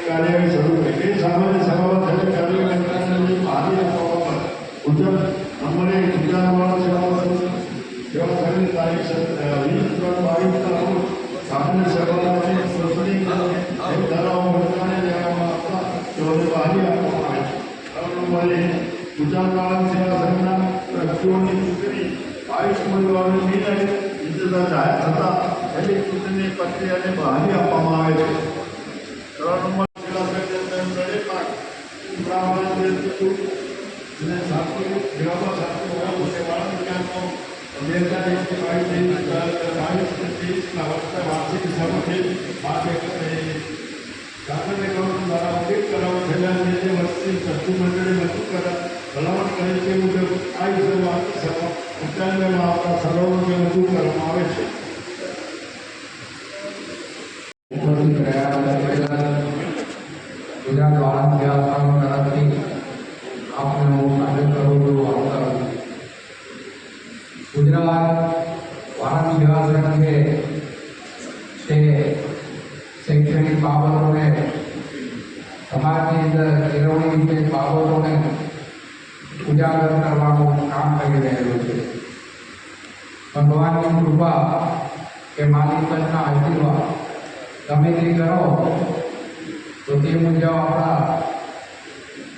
કાર્યવાહી શરૂ કરી સામાન્ય સભામાં થયેલ કાર્યવાહી ભારે આપવામાં મુજબ નંબરે ગુજરાતવાળા સેવા થયેલી તારીખ 20/3/22 સામાન્ય સભામાંથી ચૂંટણી ધારાઓ બદલાને લેવામાં આવતા તેઓને ભારે આપવામાં આવે છે. ગુજરાતવાળા સેવા સંઘના વ્યક્તિઓની ચૂંટણી 22 ઉમેદવારોની નિર્ણય વિજેતા જાહેર થતા પહેલી ચૂંટણી પ્રક્રિયાને બહાલી આપવામાં આવે છે. ગુજરાત વાળા સેવા સંઘ તરફથી આપણે હું સ્વાગત કરું છું. ગુજરાત વાળા સેવા સંઘે તે શૈક્ષણિક બાબતોને સમાજની અંદર કેળવણી વિશે બાબતોને ઉજાગર કરવાનું કામ કરી રહેલું છે. ભગવાનની કૃપા કે માલિકના આશીર્વાદ તમે તે કરો તો તે મુજબ આપણા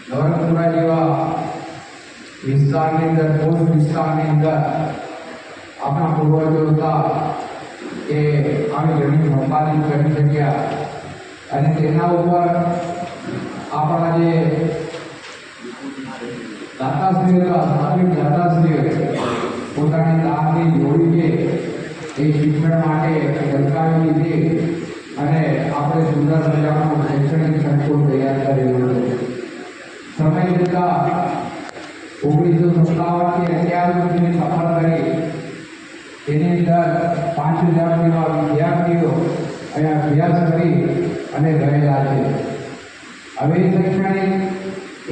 નવરંગપુરા જેવા વિસ્તારની અંદર પોસ્ટ વિસ્તારની અંદર આપણા પૂર્વજો હતા એ આવી ઘણી સંપાદન કરી શક્યા અને તેના ઉપર આપણા જે દાતાશ્રીઓ હતા સ્થાનિક દાતાશ્રીઓ પોતાની દાનની જોડીને એ શિક્ષણ માટે દર્શાવી લીધી અને આપણે સુંદર મજાનું શૈક્ષણિક સંકુલ તૈયાર કરેલું છે. સમય જતાં 1957થી અત્યાર સુધીની સફર કરી તેની અંદર 5000 જેવા વિદ્યાર્થીઓ અહીંયા અભ્યાસ કરી અને રહેલા છે. હવે શૈક્ષણિક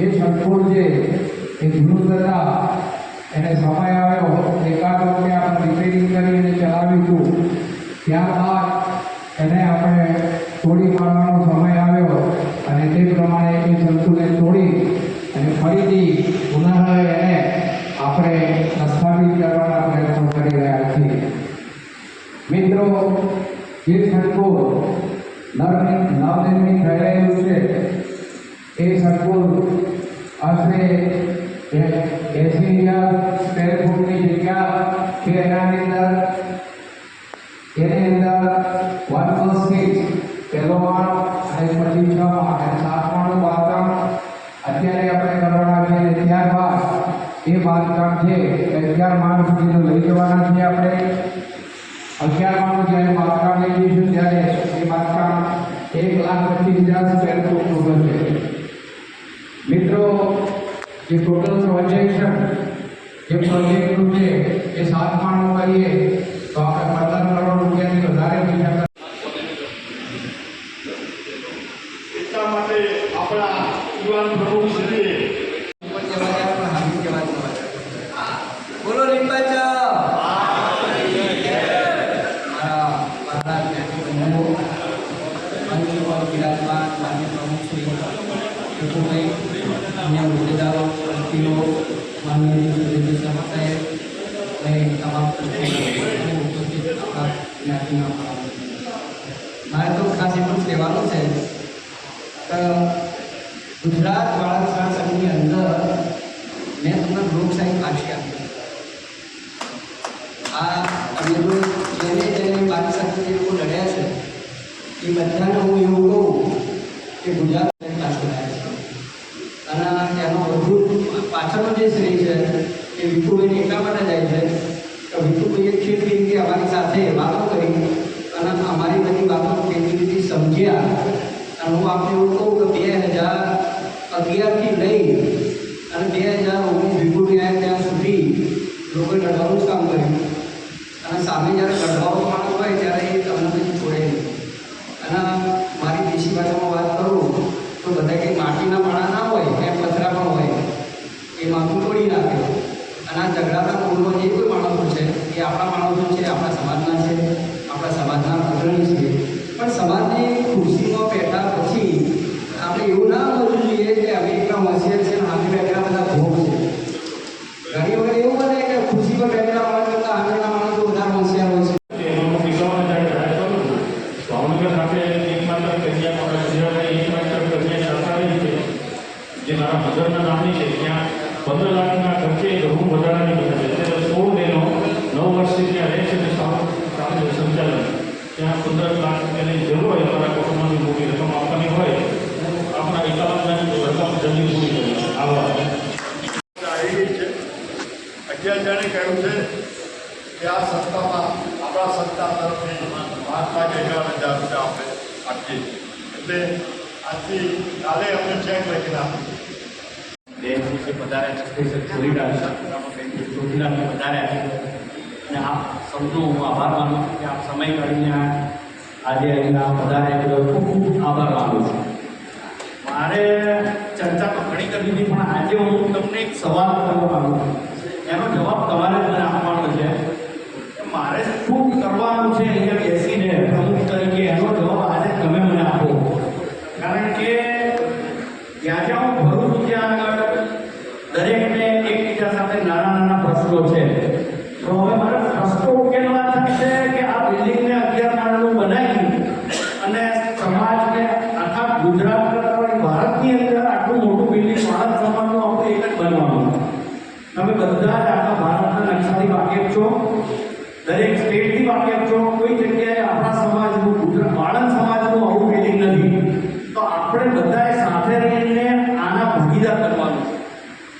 એ સંકુલ છે એ જૂનું થતા એને સમય આવ્યો એકાદ વખતે આપણે રિપેરિંગ કરીને ચલાવીશું. ત્યારબાદ એને આપણે તોડી પાડવાનો સમય આવ્યો અને તે પ્રમાણે એ સંકુલને તોડી અને ફરીથી પુનઃ એને આપણે સ્થાપિત કરવાના પ્રયત્નો કરી રહ્યા છીએ. મિત્રો, જે સંકુલ નવનિર્મિત થઈ રહ્યું છે એ સંકુલ આશરે 80,000 સ્ક્વેર ફૂટની જગ્યા છે. એની અંદર 1+6 પહેલો માળ અને પછી 6 માળ અને 7 માળનું બાંધકામ અત્યારે આપણે કરવાના છે. ત્યારબાદ એ બાંધકામ છે 11 માળ સુધીનું લઈ જવાના છે. આપણે 11 માળનું જ્યારે બાંધકામ લઈ જઈશું ત્યારે એ બાંધકામ 1,25,000 સ્ક્વેર ફૂટનું હશે. મિત્રો, જે ટોટલ પ્રોજેક્શન જે પ્રોજેક્ટનું છે એ 7 માળનું કરીએ તો આપણે 15 કરોડ રૂપિયાથી વધારે પૈસા એટલા માટે આપણા યુવાન પ્રમુખ શ્રી બોલો લીંબાચા વિરાજમાન માન્ય પ્રમુખ શ્રી અન્ય હોદ્દેદારો મંત્રીઓ માન્ય સાહેબ અને તમામ ઉપસ્થિત આપણા જ્ઞાતિના મારે તો ખાસ એટલું જ કહેવાનું છે કે ગુજરાત વાળા સેવા સંઘની અંદર મેં તમને લોકશાહી પાછી આપી. આ જેને મારી સાથે જે લોકો લડ્યા છે એ બધાને હું એવું કહું કે ગુજરાત પાછળ આવ્યા છે અને એનો વધુ પાછળનો જે શ્રેય છે એ વિપુભાઈને એટલા માટે જાય છે કે વિપુભાઈએ ખેતી રીતે અમારી સાથે વાતો કરી અને અમારી બધી વાતો કેવી રીતે સમજ્યા. અને હું આપણે એવું કહું કે 2000 સામે જ્યારે ગઢવાળો માણસ હોય ત્યારે એ તમને પછી છોડે નહીં. અને મારી દેશી ભાષામાં વાત કરું તો બધા કંઈ માટીના માળા ના હોય એમ પથરા પણ હોય એ માથું તોડી નાખે. અને આ ઝઘડાના મૂળનો જે કોઈ માણસો છે એ આપણા માણસો છે, આપણા સમાજના છે, આપણા સમાજના અગ્રણી છે. પણ સમાજની ખુરશીમાં બેઠા પછી આપણે એવું ના બોલવું જોઈએ કે અમે એટલા હોશિયાર છે અને હાથે બેઠેલા બધા ભોગ છે. ઘણી વખત એવું બને કે ખુરશી પર બેઠેલા માણસ કરતાં હાથેના માણસો વધારે હોશિયાર હોય છે. એમાં દીકરાઓને જ્યારે જાહેર કરું છું, ભાવનગર ખાતે એકમાત્ર કન્યા એકમાત્ર કન્યા સરકારી છે જે મારા મધરના નામની છે. ત્યાં 15 લાખના ખર્ચે રૂમ વધારાની બને છે. અત્યારે 16 બહેનો 9 વર્ષથી ત્યાં રહે છે અને સારું સંચાલન. ત્યાં 15 લાખ રૂપિયાની જરૂર હોય, અમારા કુટુંબની મોટી રકમ આપવાની હોય, આપણા 51 રકમ જલ્દી પૂરી કરી આવવા આવી ગઈ છે. 11 જણે કહ્યું છે કે આ સંસ્થામાં આપણા સંસ્થા તરફથી 5,51,000 રૂપિયા આપણે આપીએ. એટલે આજથી કાલે અમને ચેક લખીને આપીએ. બે દિવસે વધારે ચોટીલામાં વધારે અને આપ સૌનો હું આભાર માનું છું કે આપ સમય કાઢીને આજે અહીંયા વધારે ખૂબ ખૂબ આભાર માનું છું. મારે ચર્ચા તો ઘણી કરી હતી, પણ આજે હું તમને એક સવાલ કરવા માંગુ છું. એનો જવાબ તમારે મને આપવાનો છે કે મારે શું કરવાનું છે અહીંયા બેસીને પ્રમુખ તરીકે. એનો જવાબ આજે તમે મને આપો. કારણ કે જ્યાં હું ભરું છું ત્યાં આગળ દરેકને એકબીજા સાથે નાના નાના પ્રશ્નો છે. તો હવે મારે પ્રશ્નો ઉકેલવા છે કે આ બિલ્ડિંગને 11 માળનું બનાવી અને સમાજને આખા ગુજરાત ભારતની અંદર આટલું મોટું બિલ્ડિંગ ભારત સમાજનું આપણે એક જ બનવાનું. તમે બધા જ આખા ભારતના નકશાથી વાકેફ છો, દરેક સ્ટેટથી વાકેફ છો. કોઈ જગ્યાએ આપણા સમાજનું ગુજરાત વાળંદ સમાજનું આવું બિલ્ડિંગ નથી. તો આપણે બધાએ સાથે રહીને આના ભાગીદાર કરવાનું.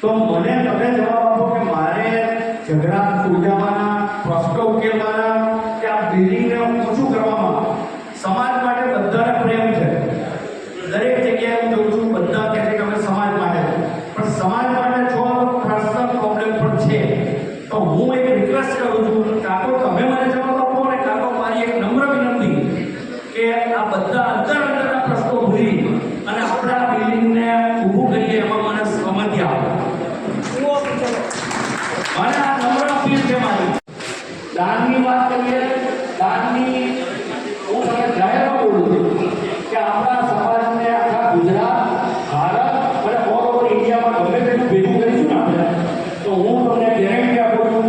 તો મને તમે જવાબ આપો કે મારે ઝઘડા સુલઝાવવાના, પ્રશ્નો ઉકેલવાના કે આ બિલ્ડિંગને ઓછું કરવામાં સમાજ માટે બધાને પ્રેમ છે. દરેક જગ્યાએ હું જોઉં છું બધા કહે છે કે અમે સમાજ માટે, પણ સમાજ માટે છો તો પર્સનલ પ્રોબ્લેમ પણ છે. તો હું એક રિક્વેસ્ટ કરું છું, કાં તો તમે મને જવાબ આપો અને કાં તો મારી એક નમ્ર વિનંતી કે આ બધા અંદરના પ્રશ્નો ભૂલી અને આપણા બિલ્ડિંગને ઊભું કરીએ એમાં મને સહમતિ આપો. મને આ નમ્ર અપીલ છે મારી. દાનની વાત કરીએ, દાનની હું તમને જાહેરમાં બોલું છું કે આપણા સમાજને આખા ગુજરાત, ભારત અને ઓલ ઓવર ઇન્ડિયામાં ગમે તેટલું ભેગું કરીશું ને આપણે, તો હું તમને ગેરંટી આપું છું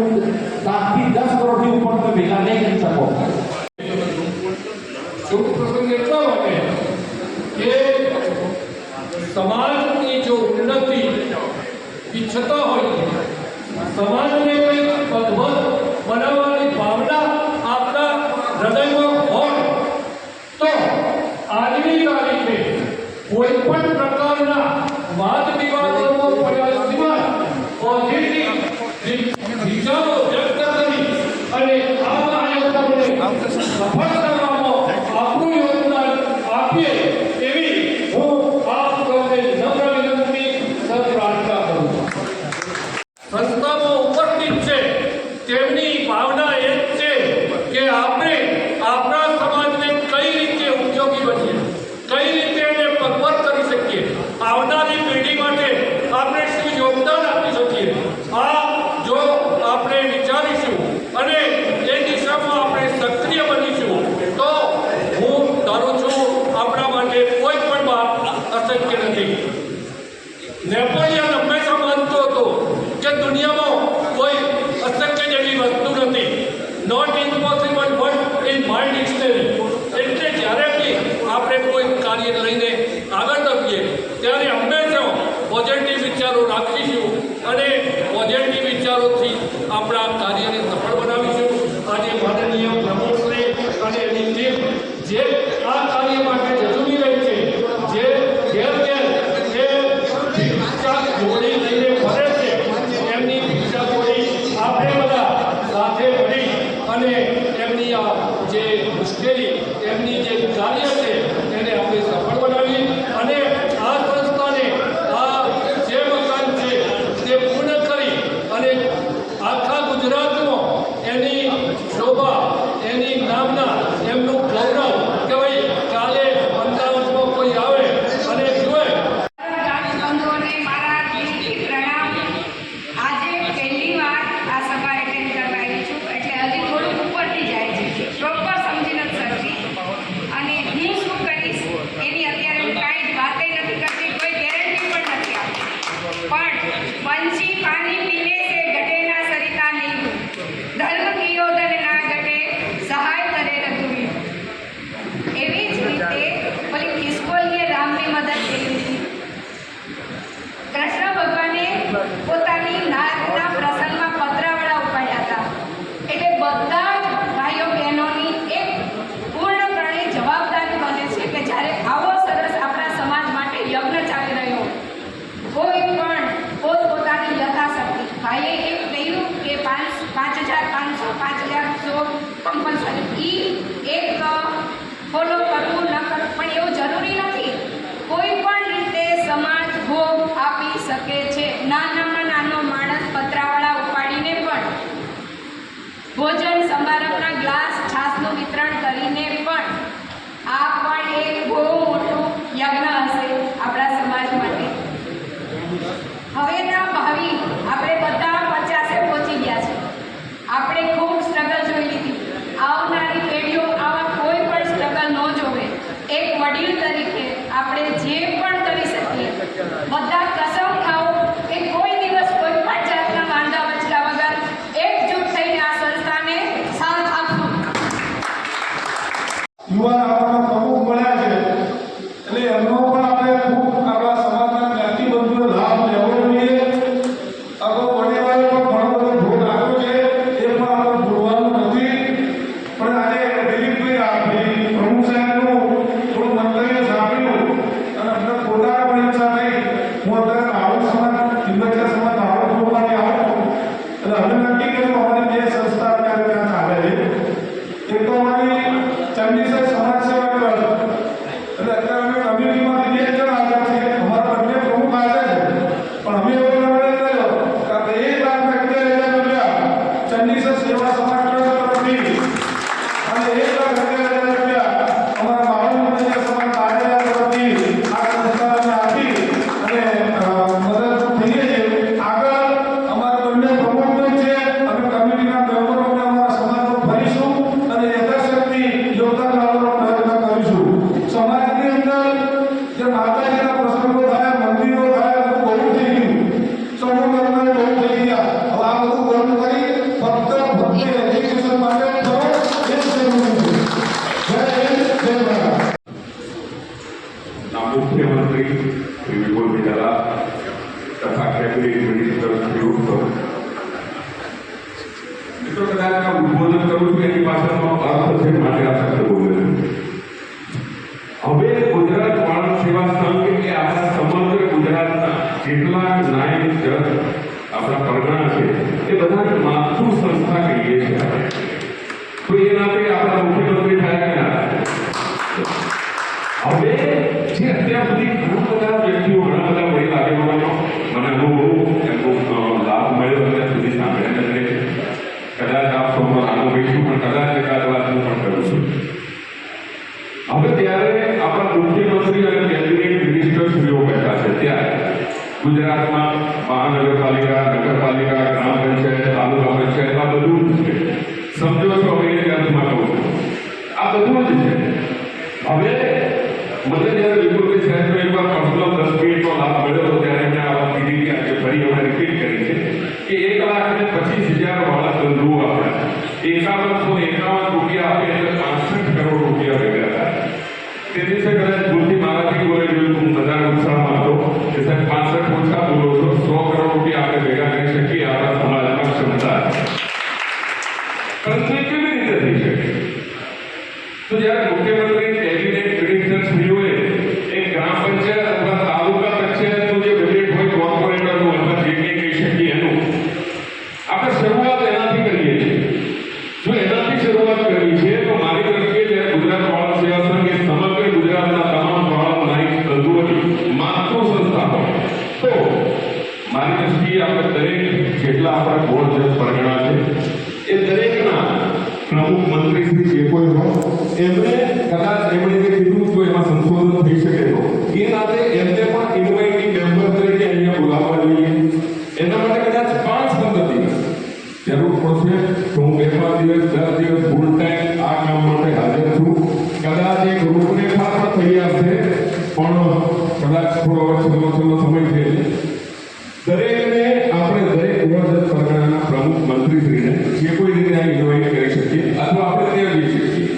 7 થી 10 કરોડથી ઉપર તમે ભેગા નહીં કરી શકો. શુભ પ્રસંગ એટલા માટે કે સમાજની જો ઉન્નતિ ઈચ્છતા હોય, સમાજને કંઈક અદભુત બનાવવાની ભાવના આપણા હૃદયમાં હોય તો આજની તારીખે કોઈ પણ પ્રકારના વાદ વિવાદોનો પડ્યા સિવાય પોઝિટિવ વિચારો વ્યક્ત કરી અને આ કાર્યક્રમને સફળ કરવામાં આપણું યોગદાન આપીએ એવી હું આપ સૌને નમ્ર વિનંતી પ્રાર્થના કરું છું. સંસ્થામાં ઉપસ્થિત છે તેમની ભાવના એ જ છે કે આપણે આપણા સમાજને કઈ રીતે ઉપયોગી બનીએ, કઈ રીતે એને પગભર કરી શકીએ, આવનારી પેઢી માટે આપણે શું યોગદાન આપી શકીએ. આ જો આપણે વિચારીશું અને એ દિશામાં આપણે સક્રિય બનીશું તો હું ધારું છું આપણા માટે કોઈ પણ વાત અશક્ય નથી. નેપોલિયન હંમેશા માનતો હતો કે દુનિયામાં કોઈ અશક્ય જેવી વસ્તુ નથી. Not impossible word in my dictionary. એટલે જ્યારે બી આપણે કોઈ કાર્ય લઈને આગળ વધીએ ત્યારે હંમેશા પોઝિટિવ વિચારો રાખીશું અને પોઝિટિવ વિચારોથી આપણા કાર્યને સફળ બનાવીશું. આજે માનનીય પ્રમુખશ્રી અને એની ટીમ જે આ કાર્ય માટે ઝઝૂમી રહી છે, જે ઘેર ઘેર જે ભિક્ષા જોડી લઈને ફરે છે, એમની ભિક્ષા જોડી આપણે બધા સાથે મળી અને એમની આ જે મુશ્કેલી, એમની જે કાર્ય છે એને આપણે સફળ બનાવી અને આ સંસ્થાને આ જે મકાન છે તે પૂર્ણ કરી અને આખા ગુજરાતમાં એની શોભા કરીને પણ આ પણ એક બહુ મોટું યજ્ઞ હશે આપણા સમાજ માટે. હવેના ભાવિ આપણે બધા 50 પહોંચી ગયા છે. આપણે ખૂબ સ્ટ્રગલ જોઈ લીધી. આવનારી પેઢીઓ આવા કોઈ પણ સ્ટ્રગલ ન જોવે. એક વડીલ તરીકે આપણે જે પણ કરી શકીએ બધા કસમ ખાઓ કે કોઈ દિવસ કોઈ પણ જાતના વાંધા વચલા વગર એકજૂટ થઈને આ સંસ્થાને સાથ આપશું. યુવાન આપણા પ્રમુખ મળ્યા છે એટલે એમનો પણ આપણે ખૂબ આપણા સમાજના જ્ઞાતિબંધુનો લાભ લેવો જોઈએ. અગાઉ વડીલોએ પણ ઘણો બધો ભોગ આપ્યો છે, એ પણ આપણે ભૂલવાનું નથી. પણ આજે દિલીપભાઈ પ્રમુખ સાહેબનું થોડું મંતવ્ય સાંભળ્યું અને અમને પોતાને પણ ઈચ્છા થઈ. હું અત્યારે આવું સમાજ હિંમતિયા સમાજ આવું જોવાની આવું એટલે અમે નક્કી કર્યું અમારી બે સંસ્થા અત્યારે ત્યાં ચાલે છે. એક તો અમારી ચંડીસર સમાજ સેવા ટ્રસ્ટ એટલે અત્યારે અમે કમ્યુનિટીમાંથી 2 જણ આવ્યા છે. અમારા બંને પ્રમુખ આવ્યા છે પણ અમે એવો નિર્ણય કર્યો કે આપણે 1,11,000 રૂપિયા ચંડીસર સેવા સમાજ ટ્રસ્ટ તરફથી અને 1,11,000 રૂપિયા અમારા માવડી સમાજ કાર્યાલય તરફથી આ સંસ્થાને આપી અને મદદ થઈએ છીએ. આગળ અમારા બંને પ્રમુખ પણ છે. અમે કમ્યુનિટીના મેમ્બરોને અમારા સમાજમાં ફરીશું અને યથાશક્તિ યોગદાન આપવાનો પ્રયત્ન કરીશું. સમાજની અંદર જે માતાજીના પ્રસંગો થાય, મંદિરો થાય, બધું બહુ થઈ ગયું. સમૂહ લગ્ન બહુ થઈ ગયા. હવે આ બધું બંધ કરી ફક્ત ભક્તિ એજ્યુકેશન માટે કરો એ જ જરૂરી છે. જય હિન્દ, જય ભારત. मुख्यमंत्री श्री विपुल बिजाला तथा कैबिनेट मिनिस्टर श्री मित्रों कदाच मैं उद्बोधन करूँ છું એની પાછળનો અર્થ છે માટે આ શબ્દ બોલ્યો છું. હવે ગુજરાત માનવ સેવા સંઘ કે આપણા સમગ્ર ગુજરાતના જેટલા નાયબ જજ આપણા પરગણા છે એ બધાને માતૃ સંસ્થા કહીએ છીએ. તો એ નાતે આપણા મુખ્યમંત્રી થાય કે ના હવે જે અત્યાર સુધી ઘણા બધા વ્યક્તિઓ ઘણા બધા વડીલ આગેવાનો મને એમનો લાભ મળ્યો અત્યાર સુધી સાંભળ્યા નથી. કદાચ આપ સૌનો લાભ લઈશું પણ કદાચ એકાદ વાત હું પણ કરું છું. હવે ત્યારે આપણા મુખ્યમંત્રી અને કેબિનેટ મિનિસ્ટરશ્રીઓ બેઠા છે ત્યારે ગુજરાતમાં મહાનગરપાલિકા, નગરપાલિકા, ગ્રામ પંચાયત, તાલુકા પંચાયત આ બધું જ છે. સમજો છો હવે એ અર્થમાં કહું છું આ બધું જ છે. હવે મને જ્યારે વિપુલભાઈ સાહેબનો એકવાર પર્સનલ 10 મિનિટનો લાભ મળ્યો હતો ત્યારે એમણે આ વાત કીધી કે આજે ફરી અમે રિપીટ કરી છે કે 1,25,000 વાળા ધંધો આપ્યા 5151 રૂપિયા આપે એટલે 65 કરોડ રૂપિયા ભેગા થાય. તે દિવસે કદાચ ભૂલથી મારાથી બોલે જોયું હું બધા ઉત્સાહમાં હતો કે સાહેબ 65 ઓછા બોલો છો 100 કરોડ રૂપિયા આપણે ભેગા કરી શકીએ આપણા સમાજમાં ક્ષમતા પરંતુ એ કેવી રીતે થઈ શકે? તો જ્યારે મુખ્યમંત્રી કેબિનેટ મિનિસ્ટરશ્રીઓએ એક ગ્રામ પંચાયત અથવા તાલુકા પંચાયતનું જે બજેટ હોય કોર્પોરેટરનું અથવા જે કંઈ કહી શકીએ એનું આપણે શરૂઆત એનાથી કરીએ છીએ. જો એનાથી શરૂઆત કરવી છે તો મારી દ્રષ્ટિએ જ્યારે ગુજરાત વાળા સેવા સંઘ એ સમગ્ર ગુજરાતના તમામ વાળા નાયક બંધુઓની માતૃ સંસ્થા હોય તો મારી દ્રષ્ટિએ આપણે દરેક જેટલા આપણા બોર્ડ જજ પરગણા છે એ દરેકના પ્રમુખ મંત્રીશ્રી જે કોઈ હોય એમણે કદાચ એમણે જે કીધું તો એમાં સંશોધન થઈ શકે તો એ નાતે એમને પણ ઇન્વાઇટિંગ મેમ્બર તરીકે અહીંયા બોલાવવા જોઈએ. એના માટે કદાચ 5-15 દિવસ જરૂર પડશે તો હું 2-5 દિવસ 10 દિવસ ફૂલ ટાઈમ આ કામ માટે હાજર છું. કદાચ એક રૂપરેખા પણ તૈયાર છે પણ કદાચ થોડો છેલ્લો સમય છે. દરેકને આપણે દરેક બોર્ડ પરગણાના પ્રમુખ મંત્રીશ્રીને જે કોઈ રીતે આ ઇન્વાઇટ કરી શકીએ અથવા આપણે ત્યાં જઈ શકીએ.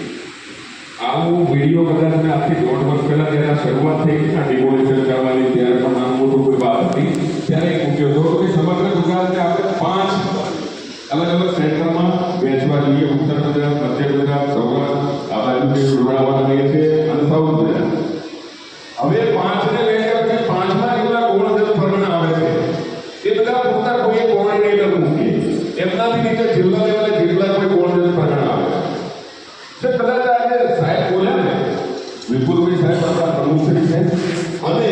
આવો વિડીયો કદાચ મેં આજથી 1.5 વર્ષ પહેલા જ્યારે શરૂઆત થઈ હતી ડિમોલિશન કરવાની ત્યારે પણ નાનું મોટું કોઈ વાત હતી ત્યારે એક મૂક્યો હતો કે સમગ્ર ગુજરાતને આપણે 5 અલગ અલગ સેન્ટરમાં વહેંચવા જોઈએ. ઉત્તર ગુજરાત, મધ્ય ગુજરાત, સૌરાષ્ટ્ર, આ બાજુ જે જોડાવાના રહે છે અને સાઉથ ગુજરાત. હવે 5ને વહેંચ્યા પછી 5ના જેટલા ગોળજન પરગણા આવે છે એ બધા પૂરતા કોઈ કોઓર્ડિનેટર મૂકીએ. એમનાથી નીચે જિલ્લા લેવલે જેટલા કોઈ ગોળજન પરગણા આવે છે કદાચ આજે સાહેબ બોલ્યા ને વિપુલભાઈ સાહેબ આપણા પ્રમુખશ્રી છે અને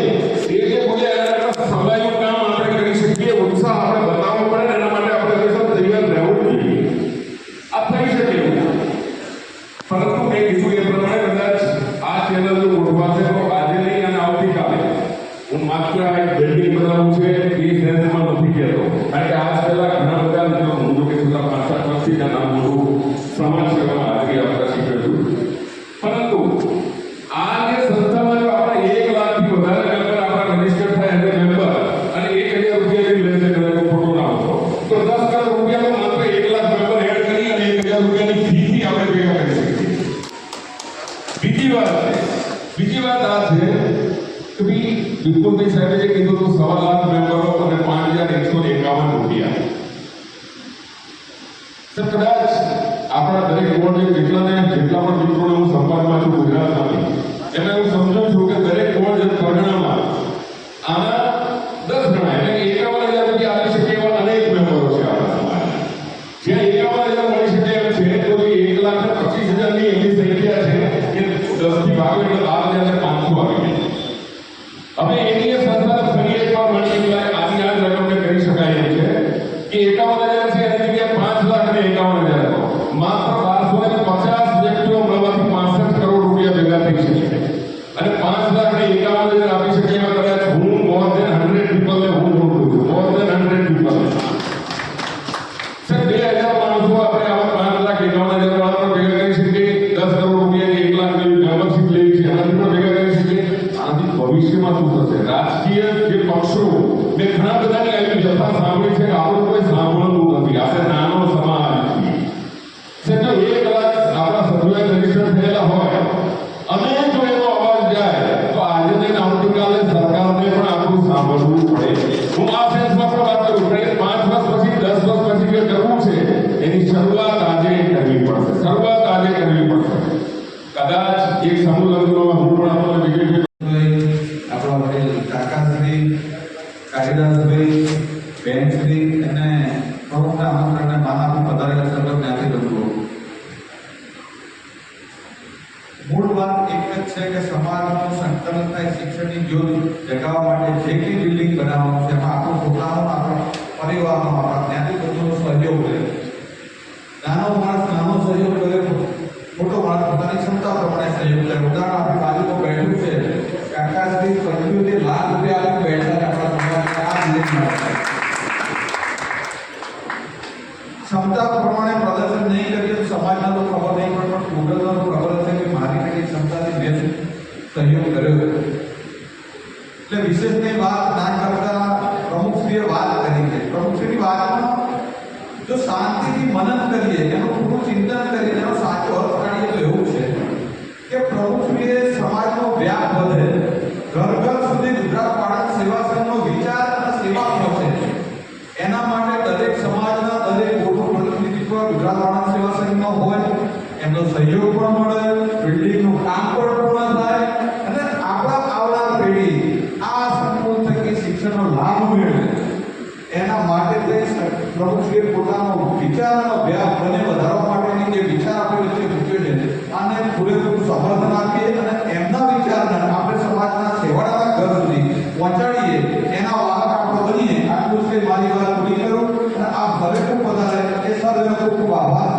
એ જે બોલ્યા એના સમયનું કામ આપણે કરી શકીએ. ઉત્સાહ આપણે બતાવવો પડે એના માટે આપણે તૈયાર રહેવું જોઈએ. આ થઈ શકે પરંતુ મેં કીધું બીજી વાત આ છે કે ભાઈ વિપુલભાઈ સાહેબે જે કીધું તો 1.5 લાખ મેમ્બરો અને 5,151 રૂપિયા. કદાચ આપણા દરેક વોર્ડ જેટલા પણ મિત્રોને હું સંપર્કમાં છું ગુજરાતમાંથી, એમાં હું સમજુ છું કે દરેક વોર્ડ પરગણામાં આના 10 ગણા એટલે 51,000 રૂપિયા આપી શકે એવા અનેક મેમ્બરો છે આપણા સમાજના. જ્યાં 51,000 મળી શકે એમ છે તો 1,25,000 ની એવી સંખ્યા છે કે 10 થી ભાગો એટલે 12,500 આવી જાય. હવે એની સંસ્થા ફરી એકવાર મલ્ટીપ્લાય આની આ રકમને કરી શકાય એમ છે કે 51,000 છે એની જગ્યાએ 5,51,000 માત્ર 1250 વ્યક્તિઓ મળવાથી 65 કરોડ રૂપિયા ભેગા થઈ શકે અને 5,51,000 આપી શકે એવા કદાચ હું મોર ધેન 100 પીપલ ને હું ઓળખું છું. મોર ધેન 100 પીપલ સર 2,000 માણસો આપણે આવા 5,51,000 વાળા પણ ભેગા કરી શકીએ. 10 કરોડ રૂપિયા કે 1 લાખ જેવી મેમ્બરશીપ લેવી છે એનાથી પણ ભેગા કરી શકીએ. આનાથી ભવિષ્યમાં શું થશે? રાજકીય જે પક્ષો મેં ઘણા બધાની આવી જથ્થા સાંભળી છે કે આપણું કોઈ સાંભળતું નથી. આપણે નાનો સમાજ છીએ. જો 1 કલાક આપણા સભ્યોએ રજીસ્ટર થયેલા હોય અને જો એનો અવાજ જાય તો આજે ને આવતીકાલે સરકારને પણ આપણું સાંભળવું પડે. હું આ સેન્સમાં પણ વાત કરું કે 5 વર્ષ પછી 10 વર્ષ પછી જે કરવું છે એની શરૂઆત આજે કરવી પડશે. કદાચ એક સમૂહ લગ્નમાં હું પણ આપણને વિજય આપણા વડીલ કાકાશ્રી, કાલિદાસભાઈ, બેનશ્રી અને પ્રમુખના આમંત્રણને માન આપી પધારેલા સર્વ જ્ઞાતિ બંધુઓ, મૂળ વાત એક જ છે કે સમાજનું સંકલન થાય, શિક્ષણની જ્યોત જગાવવા માટે જે કંઈ બિલ્ડિંગ બનાવવાનું છે એમાં આપણું પોતાનું, આપણા પરિવારનો, આપણા જ્ઞાતિ બંધુઓનો સહયોગ રહે. નાનો માણસ નાનો સહયોગ કરે, મોટો માણસ પોતાની ક્ષમતા પ્રમાણે સહયોગ કરે. ઉદાહરણ આપણી બાજુમાં બેઠું છે કાકાશ્રી 75 લાખ રૂપિયા આપી બેઠા આપણા સમાજના આ બિલ્ડિંગમાં. ક્ષમતા પ્રમાણે પ્રદર્શન નહીં કરીએ તો સમાજના તો ખબર નહીં પડે, પણ ટોટલનો તો ખબર હશે કે મારી કેટલી ક્ષમતાથી મેં સહયોગ કર્યો. એટલે વિશેષની વાત ના કરતા પ્રમુખશ્રીએ વાત કરી છે. પ્રમુખશ્રીની વાતમાં જો શાંતિથી મનન કરીએ, એનું થોડું ચિંતન કરીને એનો સાચો અર્થ કાઢીએ તો એવું છે કે પ્રમુખશ્રીએ સમાજનો વ્યાપ વધે, ઘર ઘર સુધી ગુજરાત પાટણ સેવા સંઘનો વિચાર અને સેવા પહોંચે, એના માટે દરેક સમાજના દરેક મોટું પ્રતિનિધિત્વ ગુજરાત પાટણ સેવા સંઘનો હોય, એમનો સહયોગ પણ મળે, બિલ્ડિંગનું કામ પણ પૂર્ણ થાય અને આપણા આવનાર પેઢી આ સંકુલ થકી શિક્ષણનો લાભ મેળવે. એના માટે પ્રમુખશ્રીએ પોતાનો વિચારનો વ્યાપ બને વધારવા માટેની જે વિચાર આપણી વચ્ચે મૂક્યો છે આને પૂરેપૂરું સમર્થન આપીએ અને એમના વિચારને આપણે સમાજના છેવાડાના ઘર સુધી પહોંચાડીએ, એના વાહક આપણે બનીએ. આટલું જ મારી વાત પૂરી કરું અને આ ભલે ખૂબ વધારે એ સર્વેનો ખૂબ ખૂબ આભાર.